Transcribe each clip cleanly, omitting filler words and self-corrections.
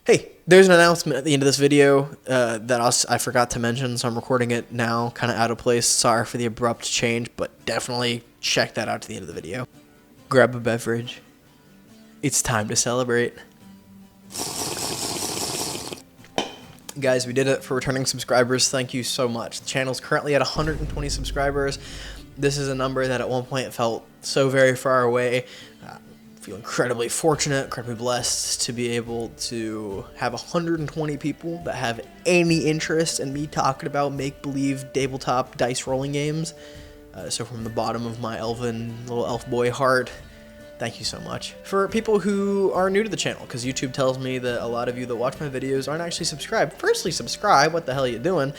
Hey, there's an announcement at the end of this video that I forgot to mention, so I'm recording it now, kind of out of place. Sorry for the abrupt change, but definitely check that out to the end of the video. Grab a beverage. It's time to celebrate. Guys, we did it for returning subscribers. Thank you so much. The channel's currently at 120 subscribers. This is a number that at one point felt so very far away. Feel incredibly fortunate, incredibly blessed to be able to have 120 people that have any interest in me talking about make-believe tabletop dice rolling games. So from the bottom of my elven little elf boy heart, thank you so much. For people who are new to the channel, because YouTube tells me that a lot of you that watch my videos aren't actually subscribed. Firstly, subscribe. What the hell are you doing?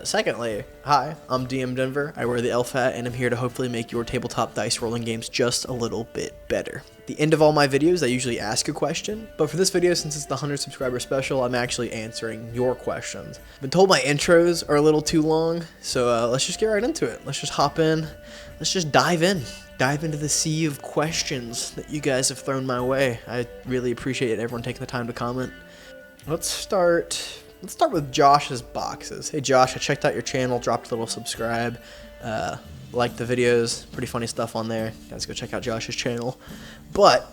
Secondly, hi, I'm DM Denver. I wear the elf hat, and I'm here to hopefully make your tabletop dice rolling games just a little bit better. At the end of all my videos, I usually ask a question, but for this video, since it's the 100 subscriber special, I'm actually answering your questions. I've been told my intros are a little too long, so let's just get right into it. Let's just hop in. Let's just dive in. Dive into the sea of questions that you guys have thrown my way. I really appreciate everyone taking the time to comment. Let's start with Josh's boxes. Hey Josh, I checked out your channel, dropped a little subscribe, liked the videos, pretty funny stuff on there. Guys, go check out Josh's channel. But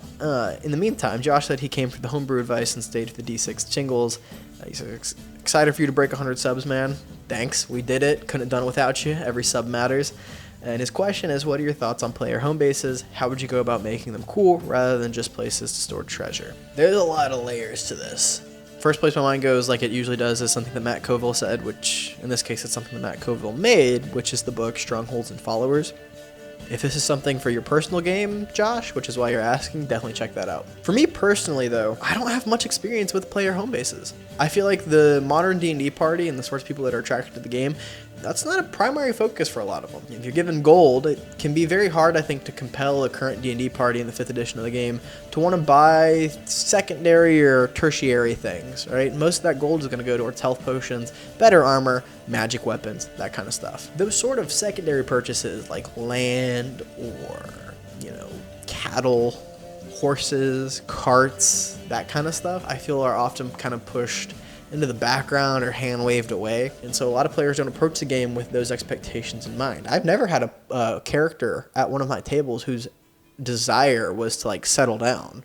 in the meantime, Josh said he came for the homebrew advice and stayed for the D6 jingles. He's excited for you to break 100 subs, man. Thanks, we did it. Couldn't have done it without you. Every sub matters. And his question is, what are your thoughts on player home bases? How would you go about making them cool rather than just places to store treasure? There's a lot of layers to this. First place my mind goes, like it usually does, is something that Matt Colville said, which in this case it's something that Matt Colville made, which is the book Strongholds and Followers. If this is something for your personal game, Josh, which is why you're asking, definitely check that out. For me personally, though, I don't have much experience with player home bases. I feel like the modern D&D party and the sorts of people that are attracted to the game, that's not a primary focus for a lot of them. If you're given gold, it can be very hard, I think, to compel a current D&D party in the 5th edition of the game to want to buy secondary or tertiary things, right? Most of that gold is going to go towards health potions, better armor, magic weapons, that kind of stuff. Those sort of secondary purchases like land or, cattle, horses, carts, that kind of stuff, I feel are often kind of pushed into the background or hand waved away, and so a lot of players don't approach the game with those expectations in mind. I've never had a character at one of my tables whose desire was to settle down.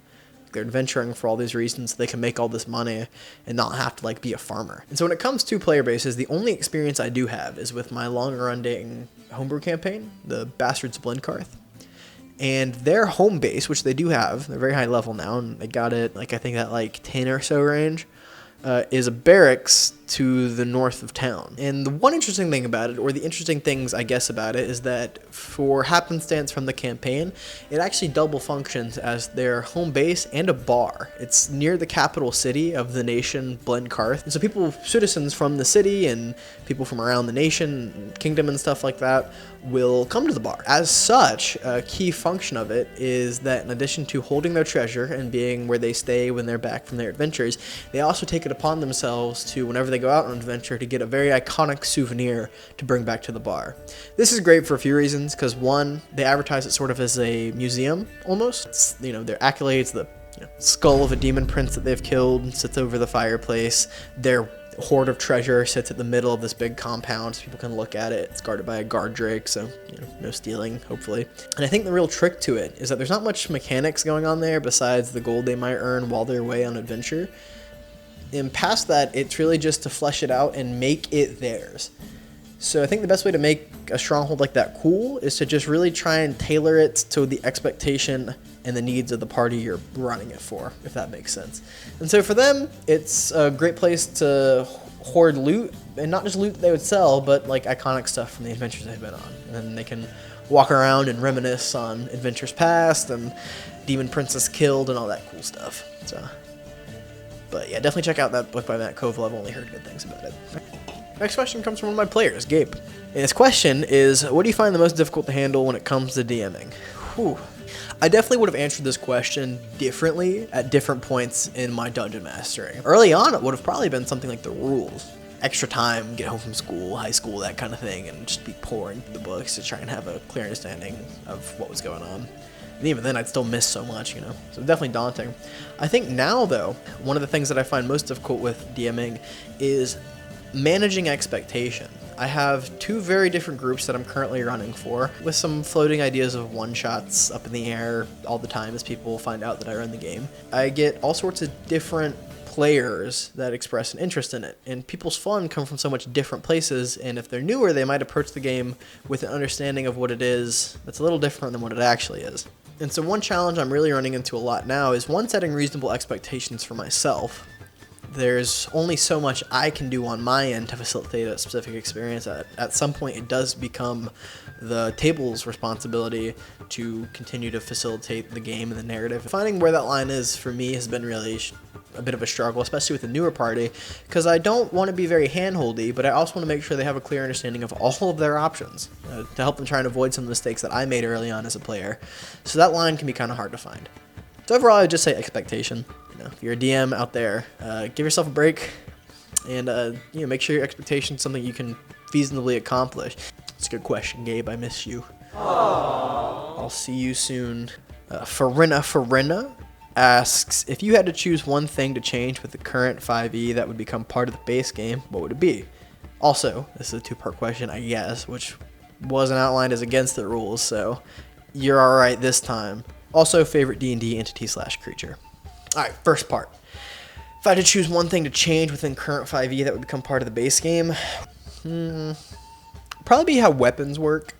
They're adventuring for all these reasons so they can make all this money and not have to be a farmer. And so when it comes to player bases, the only experience I do have is with my longer running homebrew campaign, the Bastards of Blendkarth. And their home base, which they do have, they're very high level now, and they got it I think at 10 or so range, is a barracks to the north of town. And the one interesting thing about it, or the interesting things I guess about it, is that for happenstance from the campaign, it actually double functions as their home base and a bar. It's near the capital city of the nation, Blendkarth. And so citizens from the city and people from around the nation, kingdom and stuff like that, will come to the bar. As such, a key function of it is that in addition to holding their treasure and being where they stay when they're back from their adventures, they also take it upon themselves to, whenever they go out on an adventure, to get a very iconic souvenir to bring back to the bar. This is great for a few reasons, because one, they advertise it sort of as a museum, almost. It's, their accolades, the skull of a demon prince that they've killed sits over the fireplace. Their hoard of treasure sits at the middle of this big compound so people can look at it. It's guarded by a guard drake, so no stealing, hopefully. And I think the real trick to it is that there's not much mechanics going on there besides the gold they might earn while they're away on adventure. And past that, it's really just to flesh it out and make it theirs. So I think the best way to make a stronghold like that cool is to just really try and tailor it to the expectation and the needs of the party you're running it for, if that makes sense. And so for them, it's a great place to hoard loot, and not just loot that they would sell, but iconic stuff from the adventures they've been on. And then they can walk around and reminisce on adventures past and demon princess killed and all that cool stuff. But yeah, definitely check out that book by Matt Colville. I've only heard good things about it. Next question comes from one of my players, Gabe. And his question is, what do you find the most difficult to handle when it comes to DMing? Whew. I definitely would have answered this question differently at different points in my dungeon mastering. Early on, it would have probably been something like the rules. Extra time, get home from school, high school, that kind of thing, and just be pouring through the books to try and have a clear understanding of what was going on. And even then, I'd still miss so much, you know. So definitely daunting. I think now, though, one of the things that I find most difficult with DMing is managing expectation. I have 2 very different groups that I'm currently running for, with some floating ideas of one-shots up in the air all the time as people find out that I run the game. I get all sorts of different players that express an interest in it, and people's fun come from so much different places, and if they're newer, they might approach the game with an understanding of what it is that's a little different than what it actually is. And so one challenge I'm really running into a lot now is one, setting reasonable expectations for myself. There's only so much I can do on my end to facilitate a specific experience. At some point, it does become the table's responsibility to continue to facilitate the game and the narrative. Finding where that line is for me has been really a bit of a struggle, especially with the newer party, because I don't want to be very handholdy, but I also want to make sure they have a clear understanding of all of their options to help them try and avoid some of the mistakes that I made early on as a player. So that line can be kind of hard to find. So overall, I would just say expectation. You know, if you're a DM out there, give yourself a break, and you know, make sure your expectation is something you can feasibly accomplish. It's a good question, Gabe. I miss you. Aww. I'll see you soon. Farina asks, if you had to choose one thing to change with the current 5e that would become part of the base game, what would it be? Also, this is a 2-part question, I guess, which wasn't outlined as against the rules, so you're all right this time. Also, favorite D&D entity/creature. All right, first part. If I had to choose one thing to change within current 5e that would become part of the base game, probably be how weapons work,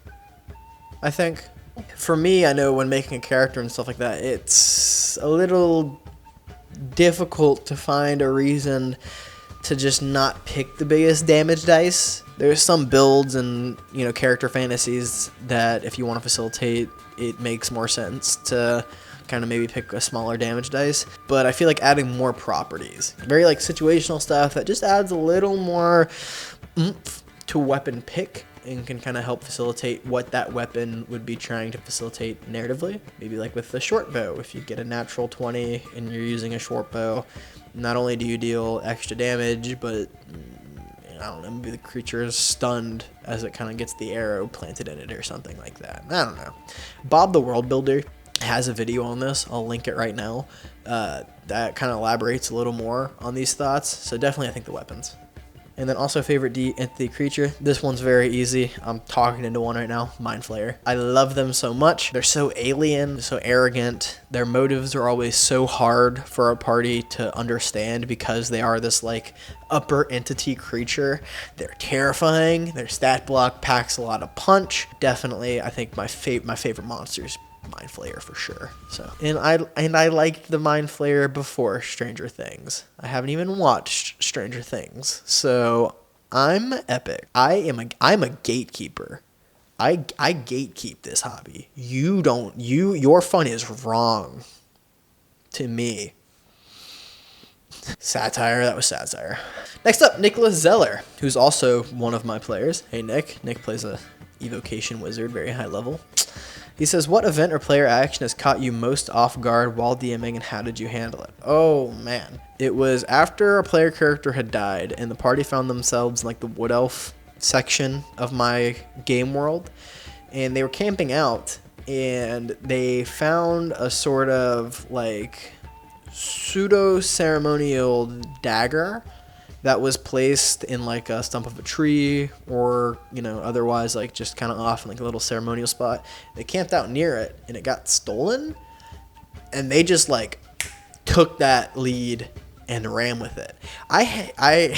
I think. For me, I know when making a character and stuff like that, it's a little difficult to find a reason to just not pick the biggest damage dice. There's some builds and, you know, character fantasies that if you want to facilitate, it makes more sense to kind of maybe pick a smaller damage dice. But I feel like adding more properties, very like situational stuff that just adds a little more oomph to weapon pick and can kind of help facilitate what that weapon would be trying to facilitate narratively. Maybe like with the short bow, if you get a natural 20 and you're using a short bow, not only do you deal extra damage, but I don't know, maybe the creature is stunned as it kind of gets the arrow planted in it or something like that. I don't know. Bob the World Builder has a video on this. I'll link it right now. That kind of elaborates a little more on these thoughts. So definitely I think the weapons. And then also favorite D entity creature. This one's very easy. I'm talking into one right now. Mind Flayer. I love them so much. They're so alien, so arrogant. Their motives are always so hard for a party to understand because they are this like upper entity creature. They're terrifying. Their stat block packs a lot of punch. Definitely, I think my favorite monsters. Mind Flayer for sure. So and I liked the Mind Flayer before Stranger Things. I haven't even watched Stranger Things, so I'm epic. I'm a gatekeeper. I gatekeep this hobby. Your fun is wrong to me. Satire. That was satire. Next up, Nicholas Zeller, who's also one of my players. Hey Nick. Nick plays a evocation wizard, very high level. He says, what event or player action has caught you most off guard while DMing and how did you handle it? Oh, man. It was after a player character had died and the party found themselves in like the Wood Elf section of my game world. And they were camping out and they found a sort of like pseudo-ceremonial dagger that was placed in like a stump of a tree or, you know, otherwise like just kind of off in like a little ceremonial spot. They camped out near it and it got stolen and they just like took that lead and ran with it. I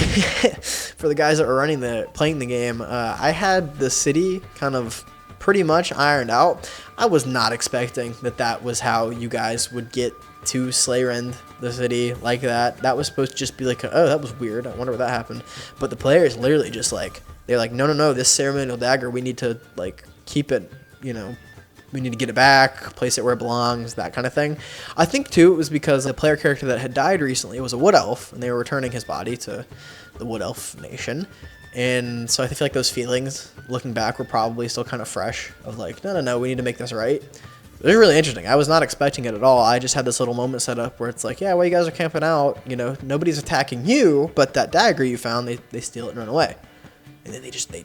for the guys that were playing the game, I had the city kind of pretty much ironed out. I was not expecting that was how you guys would get to Slayrend the city like that. That was supposed to just be like, oh, that was weird. I wonder what that happened. But the players literally just like, they're like, no, this ceremonial dagger, we need to like keep it, you know, we need to get it back, place it where it belongs, that kind of thing. I think too it was because the player character that had died recently was a Wood Elf, and they were returning his body to the Wood Elf nation. And so I feel like those feelings, looking back, were probably still kind of fresh of like, no, we need to make this right. It was really interesting. I was not expecting it at all. I just had this little moment set up where it's like, yeah, while you guys are camping out, you know, nobody's attacking you, but that dagger you found, they steal it and run away. and then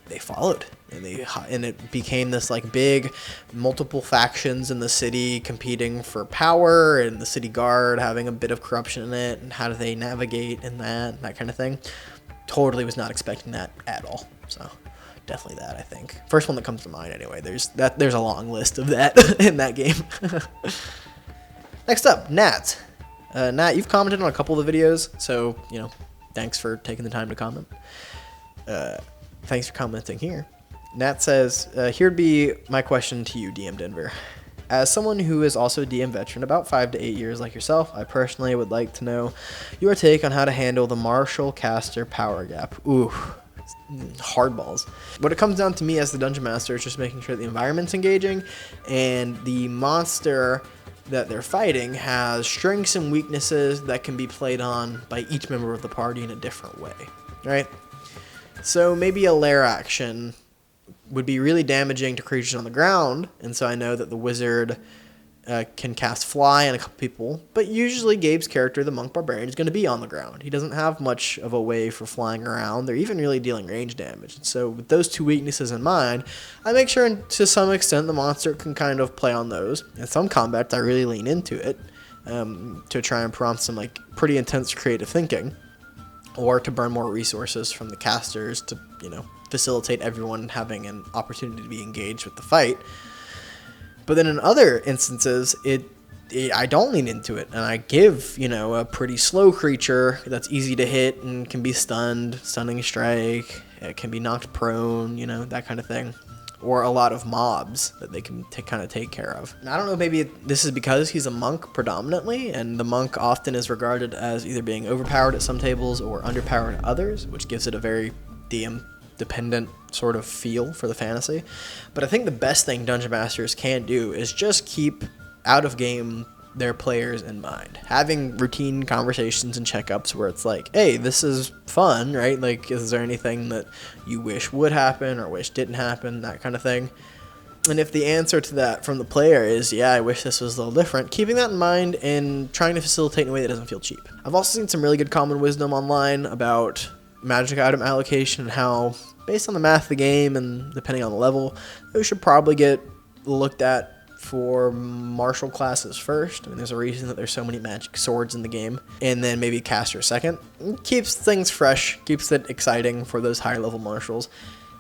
they followed, and it became this like big multiple factions in the city competing for power, and the city guard having a bit of corruption in it, and how do they navigate in that kind of thing. Totally was not expecting that at all. So definitely that, I think. First one that comes to mind anyway. There's a long list of that in that game. Next up, Nat. Nat, you've commented on a couple of the videos, so, thanks for taking the time to comment. Thanks for commenting here. Nat says, here'd be my question to you, DM Denver. As someone who is also a DM veteran, about 5 to 8 years like yourself, I personally would like to know your take on how to handle the Marshal Caster power gap. Ooh, hardballs. What it comes down to me as the Dungeon Master is just making sure the environment's engaging, and the monster that they're fighting has strengths and weaknesses that can be played on by each member of the party in a different way, right? So maybe a lair action would be really damaging to creatures on the ground, and so I know that the wizard can cast fly on a couple people, but usually Gabe's character, the monk barbarian, is going to be on the ground. He doesn't have much of a way for flying around. They're even really dealing range damage. And so with those two weaknesses in mind, I make sure to some extent the monster can kind of play on those. In some combats, I really lean into it to try and prompt some like pretty intense creative thinking, or to burn more resources from the casters to, facilitate everyone having an opportunity to be engaged with the fight. But then in other instances, I don't lean into it, and I give, a pretty slow creature that's easy to hit and can be stunned, stunning strike, it can be knocked prone, that kind of thing. Or a lot of mobs that they can kind of take care of. And I don't know, maybe this is because he's a monk predominantly, and the monk often is regarded as either being overpowered at some tables or underpowered at others, which gives it a very DM-dependent sort of feel for the fantasy. But I think the best thing Dungeon Masters can do is just keep out of game their players in mind. Having routine conversations and checkups where it's like, hey, this is fun, right? Like, is there anything that you wish would happen or wish didn't happen, that kind of thing. And if the answer to that from the player is, yeah, I wish this was a little different, keeping that in mind and trying to facilitate in a way that doesn't feel cheap. I've also seen some really good common wisdom online about magic item allocation and how, based on the math of the game and depending on the level, we should probably get looked at for martial classes first. I mean, there's a reason that there's so many magic swords in the game. And then maybe caster second. It keeps things fresh, keeps it exciting for those higher level martials.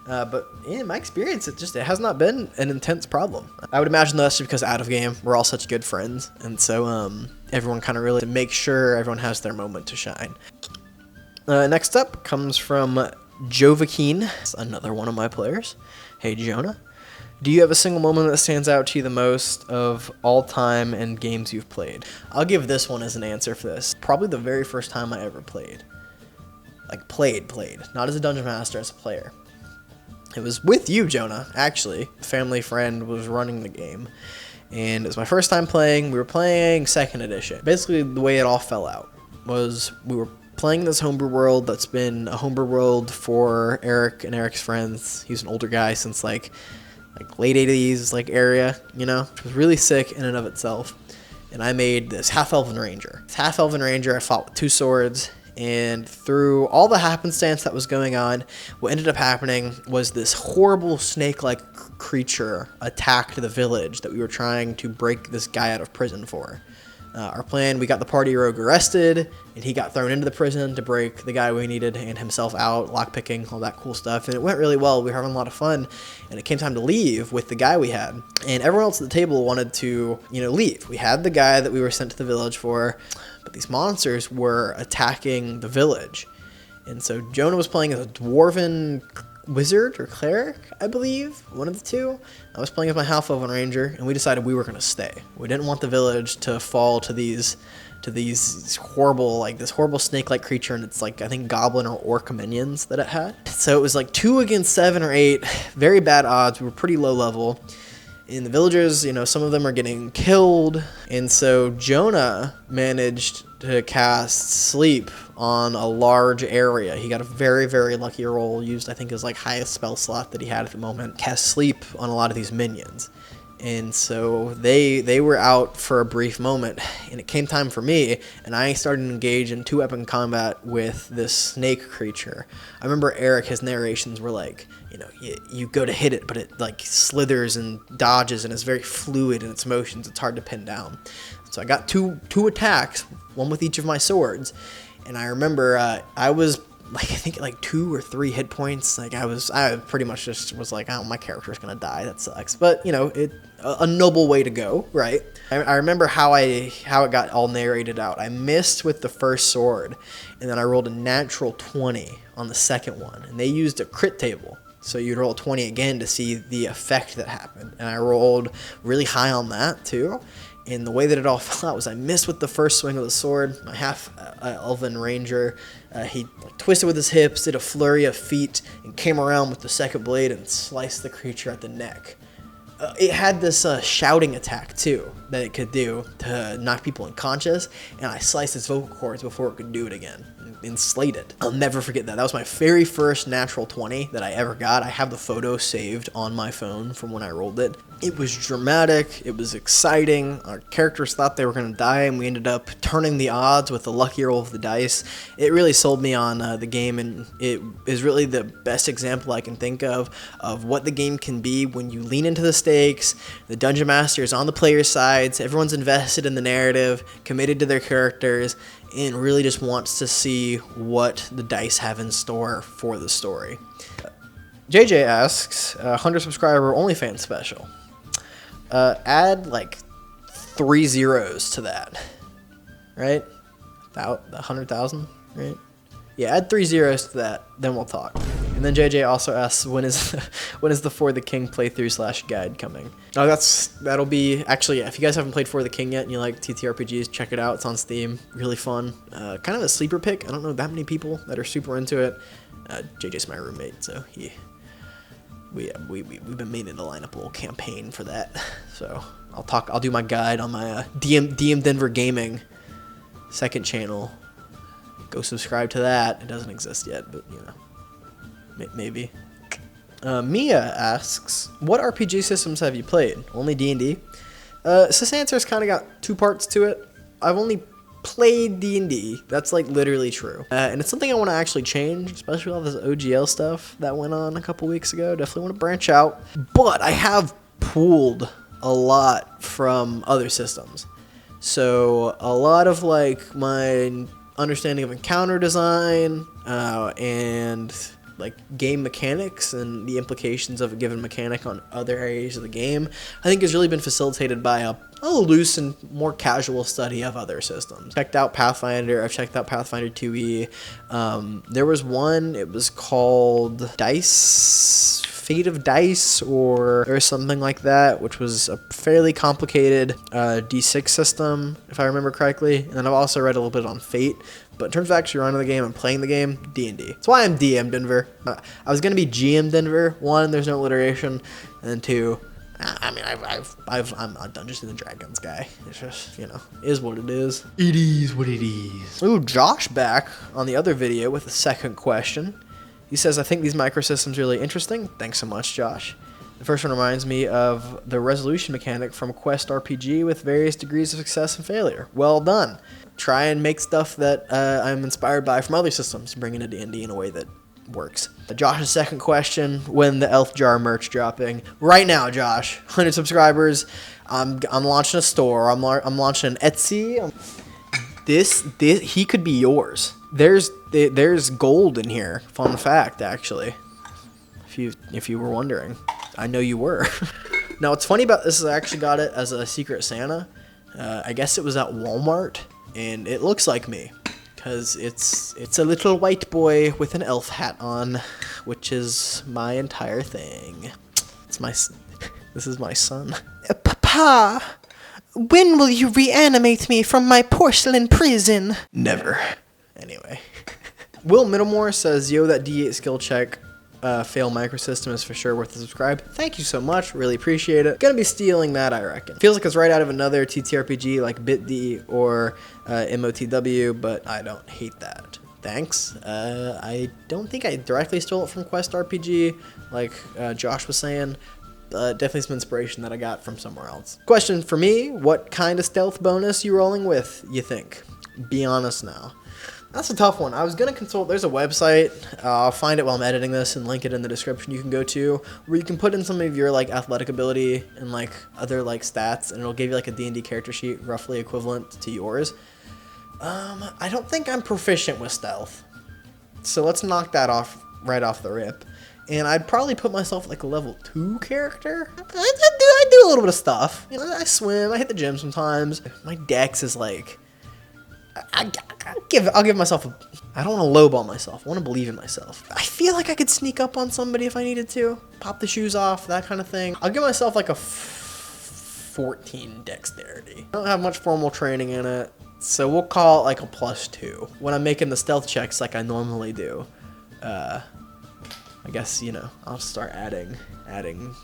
But in my experience, it has not been an intense problem. I would imagine that's just because out of game, we're all such good friends. And so everyone kind of really to make sure everyone has their moment to shine. Next up comes from Jovakeen, another one of my players. Hey, Jonah. Do you have a single moment that stands out to you the most of all time in games you've played? I'll give this one as an answer for this. Probably the very first time I ever played. Like, played. Not as a Dungeon Master, as a player. It was with you, Jonah, actually. A family friend was running the game. And it was my first time playing. We were playing 2nd edition. Basically, the way it all fell out was we were playing this homebrew world that's been a homebrew world for Eric and Eric's friends. He's an older guy since like late 80s area, which was really sick in and of itself. And I made this half-elven ranger. This half-elven ranger I fought with 2 swords, and through all the happenstance that was going on, what ended up happening was this horrible snake-like creature attacked the village that we were trying to break this guy out of prison for. Our plan, we got the party rogue arrested, and he got thrown into the prison to break the guy we needed and himself out, lockpicking, all that cool stuff. And it went really well. We were having a lot of fun, and it came time to leave with the guy we had. And everyone else at the table wanted to, leave. We had the guy that we were sent to the village for, but these monsters were attacking the village. And so Jonah was playing as a dwarven wizard or cleric, I believe, one of the two. I was playing as my half-elven ranger, and we decided we were going to stay. We didn't want the village to fall to these horrible, this horrible snake-like creature, and it's I think goblin or orc minions that it had. So it was 2 against 7 or 8, very bad odds. We were pretty low level. In the villagers, some of them are getting killed, and so Jonah managed to cast sleep on a large area. He got a very, very lucky roll, used I think his highest spell slot that he had at the moment, cast sleep on a lot of these minions. And so they were out for a brief moment, and it came time for me, and I started to engage in 2-weapon combat with this snake creature. I remember Eric, his narrations were like, you know, you go to hit it, but it like slithers and dodges, and it's very fluid in its motions. It's hard to pin down. So I got two attacks, one with each of my swords, and I remember I was like, I think like 2 or 3 hit points. Like I pretty much just was like, oh, my character's gonna die. That sucks. But you know, a noble way to go, right? I remember how it got all narrated out. I missed with the first sword, and then I rolled a natural 20 on the second one, and they used a crit table. So you'd roll 20 again to see the effect that happened, and I rolled really high on that too. And the way that it all fell out was I missed with the first swing of the sword. My half-elven ranger, he twisted with his hips, did a flurry of feet, and came around with the second blade and sliced the creature at the neck. It had this shouting attack, too, that it could do to knock people unconscious, and I sliced its vocal cords before it could do it again and slayed it. I'll never forget that. That was my very first natural 20 that I ever got. I have the photo saved on my phone from when I rolled it. It was dramatic. It was exciting. Our characters thought they were going to die, and we ended up turning the odds with the lucky roll of the dice. It really sold me on the game, and it is really the best example I can think of what the game can be when you lean into the stakes. The Dungeon Master is on the player's sides. Everyone's invested in the narrative, committed to their characters, and really just wants to see what the dice have in store for the story. JJ asks, 100 subscriber OnlyFans special. Add like 3 zeros to that, right? 100,000, right? Yeah, add 3 zeros to that, then we'll talk. And then JJ also asks, when is the For the King playthrough / guide coming? Oh, that'll be, actually, yeah, if you guys haven't played For the King yet and you like TTRPGs, check it out. It's on Steam, really fun. Kind of a sleeper pick. I don't know that many people that are super into it. JJ's my roommate, so we've been meaning to line up a little campaign for that. So I'll do my guide on my DM Denver Gaming second channel. Go subscribe to that. It doesn't exist yet, but you know, maybe. Mia asks, what RPG systems have you played? Only D&D? This answer's kind of got 2 parts to it. I've only played D&D. That's like literally true. And it's something I want to actually change, especially all this OGL stuff that went on a couple weeks ago. Definitely want to branch out. But I have pulled a lot from other systems. So a lot of like my understanding of encounter design and like game mechanics and the implications of a given mechanic on other areas of the game, I think has really been facilitated by a loose and more casual study of other systems. Checked out Pathfinder. I've checked out Pathfinder 2e. There was one, it was called Fate of Dice or something like that, which was a fairly complicated D6 system, if I remember correctly. And then I've also read a little bit on Fate. But in terms of actually running the game and playing the game, D&D. That's why I'm DM Denver. I was going to be GM Denver. 1, there's no alliteration. And then 2, I mean, I'm a Dungeons and Dragons guy. It's just, you know, is what it is. It is what it is. Ooh, Josh back on the other video with a second question. He says, I think these microsystems are really interesting. Thanks so much, Josh. The first one reminds me of the resolution mechanic from Quest RPG with various degrees of success and failure. Well done. Try and make stuff that I'm inspired by from other systems, bringing a D&D in a way that works. Josh's second question, when the Elf Jar merch dropping? Right now, Josh. 100 subscribers. I'm launching a store. I'm launching an Etsy. This he could be yours. There's gold in here. Fun fact, actually. If you were wondering. I know you were. Now, what's funny about this is I actually got it as a Secret Santa. I guess it was at Walmart, and it looks like me. Because it's a little white boy with an elf hat on, which is my entire thing. This is my son. Papa, when will you reanimate me from my porcelain prison? Never. Anyway. Will Middlemore says, yo, that D8 skill check fail microsystem is for sure worth a subscribe. Thank you so much. Really appreciate it. Gonna be stealing that, I reckon. Feels like it's right out of another TTRPG like BitD or MOTW, but I don't hate that. Thanks. I don't think I directly stole it from Quest RPG, like Josh was saying, definitely some inspiration that I got from somewhere else. Question for me, what kind of stealth bonus you rolling with, you think? Be honest now. That's a tough one. I was going to consult, there's a website, I'll find it while I'm editing this and link it in the description, you can go to, where you can put in some of your, like, athletic ability and, like, other, like, stats, and it'll give you, like, a D&D character sheet roughly equivalent to yours. I don't think I'm proficient with stealth, so let's knock that off right off the rip. And I'd probably put myself like a level 2 character. I do a little bit of stuff. You know, I swim, I hit the gym sometimes. My dex is like, I'll give myself a, I don't want to lowball myself. I want to believe in myself. I feel like I could sneak up on somebody if I needed to. Pop the shoes off, that kind of thing. I'll give myself like a 14 dexterity. I don't have much formal training in it, so we'll call it like a +2. When I'm making the stealth checks like I normally do, I guess, you know, I'll start adding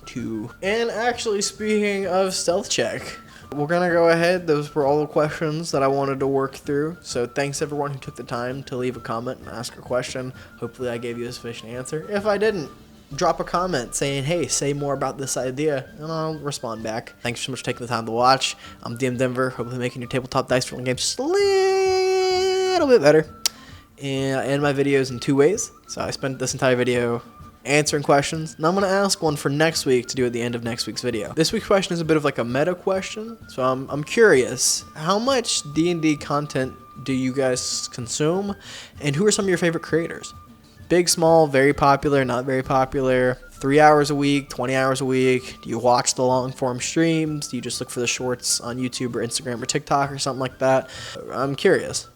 2. And actually, speaking of stealth check, we're gonna go ahead. Those were all the questions that I wanted to work through. So thanks everyone who took the time to leave a comment and ask a question. Hopefully I gave you a sufficient answer. If I didn't, drop a comment saying, hey, say more about this idea, and I'll respond back. Thanks so much for taking the time to watch. I'm DM Denver, hopefully making your tabletop dice rolling games just a little bit better. And I end my videos in 2 ways. So I spent this entire video answering questions, and I'm going to ask one for next week to do at the end of next week's video. This week's question is a bit of like a meta question, so I'm curious, how much D&D content do you guys consume, and who are some of your favorite creators? Big, small, very popular, not very popular, 3 hours a week, 20 hours a week? Do you watch the long form streams? Do you just look for the shorts on YouTube or Instagram or TikTok or something like that? I'm curious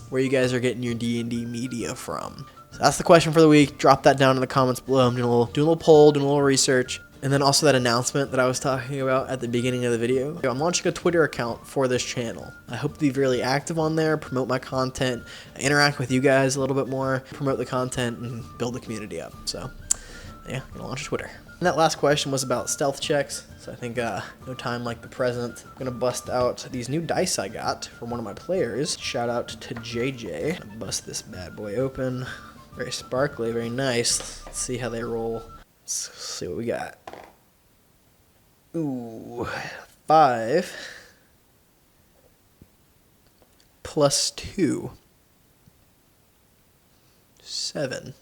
where you guys are getting your D&D media from. So that's the question for the week. Drop that down in the comments below. I'm doing a little poll, doing a little research. And then also that announcement that I was talking about at the beginning of the video. I'm launching a Twitter account for this channel. I hope to be really active on there, promote my content, interact with you guys a little bit more, promote the content, and build the community up. So yeah, I'm gonna launch a Twitter. And that last question was about stealth checks. So I think no time like the present. I'm gonna bust out these new dice I got from one of my players. Shout out to JJ. I'm gonna bust this bad boy open. Very sparkly, very nice. Let's see how they roll. Let's see what we got. Ooh, 5 + 2. 7.